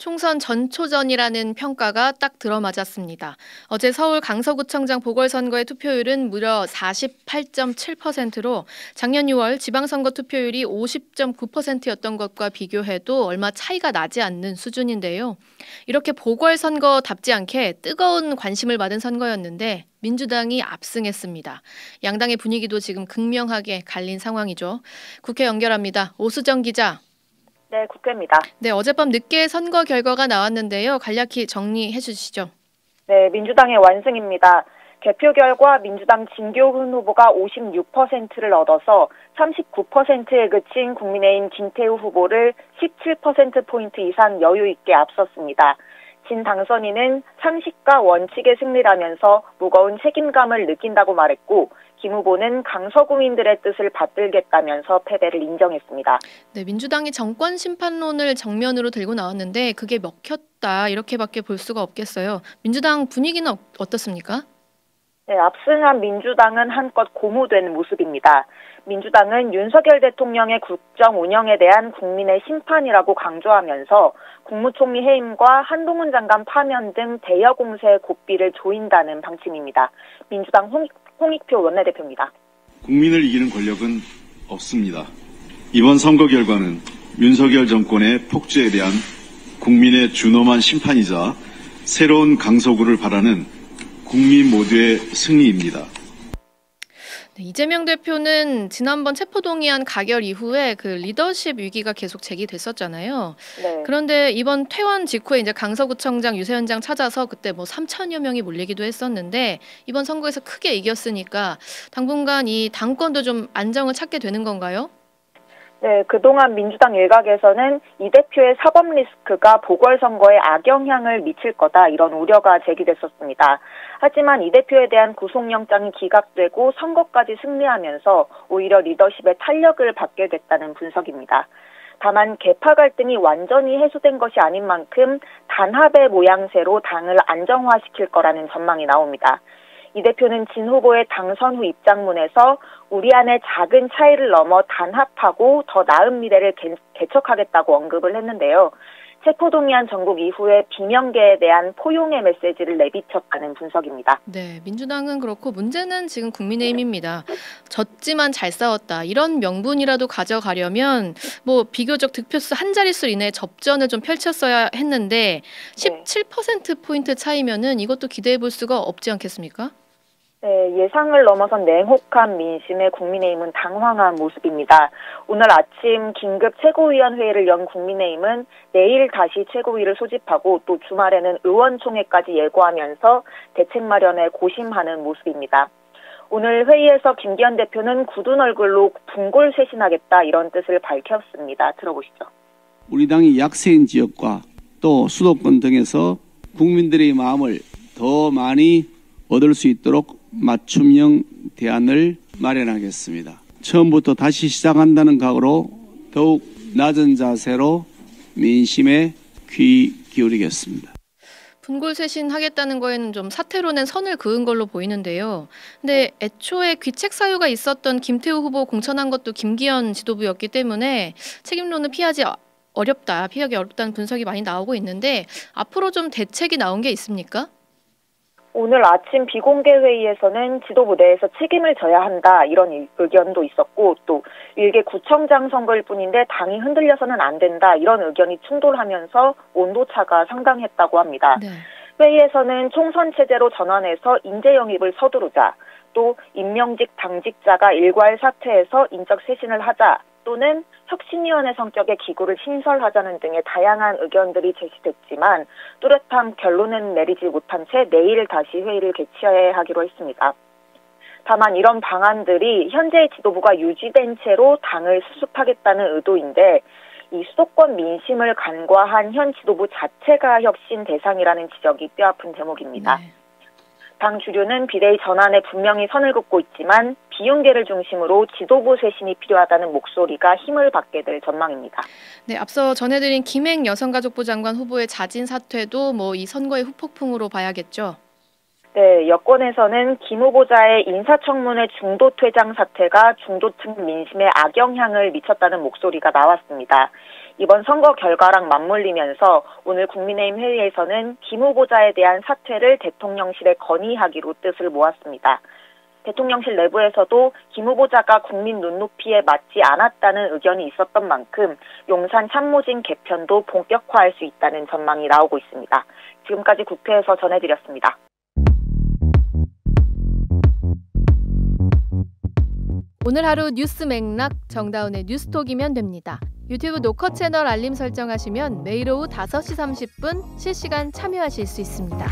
총선 전초전이라는 평가가 딱 들어맞았습니다. 어제 서울 강서구청장 보궐선거의 투표율은 무려 48.7%로 작년 6월 지방선거 투표율이 50.9%였던 것과 비교해도 얼마 차이가 나지 않는 수준인데요. 이렇게 보궐선거답지 않게 뜨거운 관심을 받은 선거였는데 민주당이 압승했습니다. 양당의 분위기도 지금 극명하게 갈린 상황이죠. 국회 연결합니다. 오수정 기자. 네, 국회입니다. 네, 어젯밤 늦게 선거 결과가 나왔는데요. 간략히 정리해 주시죠. 네, 민주당의 완승입니다. 개표 결과 민주당 진교훈 후보가 56%를 얻어서 39%에 그친 국민의힘 김태우 후보를 17%포인트 이상 여유 있게 앞섰습니다. 진 당선인은 상식과 원칙의 승리라면서 무거운 책임감을 느낀다고 말했고, 김 후보는 강서구민들의 뜻을 받들겠다면서 패배를 인정했습니다. 네, 민주당이 정권 심판론을 정면으로 들고 나왔는데 그게 먹혔다 이렇게밖에 볼 수가 없겠어요. 민주당 분위기는 어떻습니까? 네, 압승한 민주당은 한껏 고무된 모습입니다. 민주당은 윤석열 대통령의 국정 운영에 대한 국민의 심판이라고 강조하면서 국무총리 해임과 한동훈 장관 파면 등 대여 공세의 고삐를 조인다는 방침입니다. 민주당 홍익표 원내대표입니다. 국민을 이기는 권력은 없습니다. 이번 선거 결과는 윤석열 정권의 폭주에 대한 국민의 준엄한 심판이자 새로운 강서구를 바라는 국민 모두의 승리입니다. 네, 이재명 대표는 지난번 체포동의안 가결 이후에 그 리더십 위기가 계속 제기됐었잖아요. 네. 그런데 이번 퇴원 직후에 이제 강서구청장 유세현장 찾아서 그때 뭐 3천여 명이 몰리기도 했었는데 이번 선거에서 크게 이겼으니까 당분간 이 당권도 좀 안정을 찾게 되는 건가요? 네, 그동안 민주당 일각에서는 이 대표의 사법 리스크가 보궐선거에 악영향을 미칠 거다 이런 우려가 제기됐었습니다. 하지만 이 대표에 대한 구속영장이 기각되고 선거까지 승리하면서 오히려 리더십의 탄력을 받게 됐다는 분석입니다. 다만 개파 갈등이 완전히 해소된 것이 아닌 만큼 단합의 모양새로 당을 안정화시킬 거라는 전망이 나옵니다. 이 대표는 진 후보의 당선 후 입장문에서 우리 안의 작은 차이를 넘어 단합하고 더 나은 미래를 개척하겠다고 언급을 했는데요. 체포동의안 전국 이후에 비명계에 대한 포용의 메시지를 내비쳤다는 분석입니다. 네, 민주당은 그렇고 문제는 지금 국민의힘입니다. 졌지만 잘 싸웠다. 이런 명분이라도 가져가려면 뭐 비교적 득표수 한 자릿수 이내에 접전을 좀 펼쳤어야 했는데 17%포인트 차이면은 이것도 기대해 볼 수가 없지 않겠습니까? 네, 예상을 넘어선 냉혹한 민심에 국민의힘은 당황한 모습입니다. 오늘 아침 긴급 최고위원회의를 연 국민의힘은 내일 다시 최고위를 소집하고 또 주말에는 의원총회까지 예고하면서 대책 마련에 고심하는 모습입니다. 오늘 회의에서 김기현 대표는 굳은 얼굴로 분골쇄신하겠다 이런 뜻을 밝혔습니다. 들어보시죠. 우리 당이 약세인 지역과 또 수도권 등에서 국민들의 마음을 더 많이 얻을 수 있도록 맞춤형 대안을 마련하겠습니다. 처음부터 다시 시작한다는 각오로 더욱 낮은 자세로 민심에 귀 기울이겠습니다. 분골쇄신 하겠다는 거에는 좀 사퇴로는 선을 그은 걸로 보이는데요. 근데 애초에 귀책 사유가 있었던 김태우 후보 공천한 것도 김기현 지도부였기 때문에 책임론은 피하기 어렵다는 분석이 많이 나오고 있는데 앞으로 좀 대책이 나온 게 있습니까? 오늘 아침 비공개 회의에서는 지도부 내에서 책임을 져야 한다 이런 의견도 있었고 또 일개 구청장 선거일 뿐인데 당이 흔들려서는 안 된다 이런 의견이 충돌하면서 온도차가 상당했다고 합니다. 네. 회의에서는 총선 체제로 전환해서 인재 영입을 서두르자 또 임명직 당직자가 일괄 사퇴해서 인적 쇄신을 하자 또는 혁신위원회 성격의 기구를 신설하자는 등의 다양한 의견들이 제시됐지만 뚜렷한 결론은 내리지 못한 채 내일 다시 회의를 개최하기로 했습니다. 다만 이런 방안들이 현재의 지도부가 유지된 채로 당을 수습하겠다는 의도인데 이 수도권 민심을 간과한 현 지도부 자체가 혁신 대상이라는 지적이 뼈아픈 대목입니다. 네. 당 주류는 비대위 전환에 분명히 선을 긋고 있지만 비윤계를 중심으로 지도부 쇄신이 필요하다는 목소리가 힘을 받게 될 전망입니다. 네, 앞서 전해드린 김행 여성가족부 장관 후보의 자진 사퇴도 뭐 이 선거의 후폭풍으로 봐야겠죠. 네, 여권에서는 김 후보자의 인사청문회 중도 퇴장 사태가 중도층 민심에 악영향을 미쳤다는 목소리가 나왔습니다. 이번 선거 결과랑 맞물리면서 오늘 국민의힘 회의에서는 김 후보자에 대한 사퇴를 대통령실에 건의하기로 뜻을 모았습니다. 대통령실 내부에서도 김 후보자가 국민 눈높이에 맞지 않았다는 의견이 있었던 만큼 용산 참모진 개편도 본격화할 수 있다는 전망이 나오고 있습니다. 지금까지 국회에서 전해드렸습니다. 오늘 하루 뉴스 맥락 정다운의 뉴스톡이면 됩니다. 유튜브 노컷 채널 알림 설정하시면 매일 오후 5시 30분 실시간 참여하실 수 있습니다.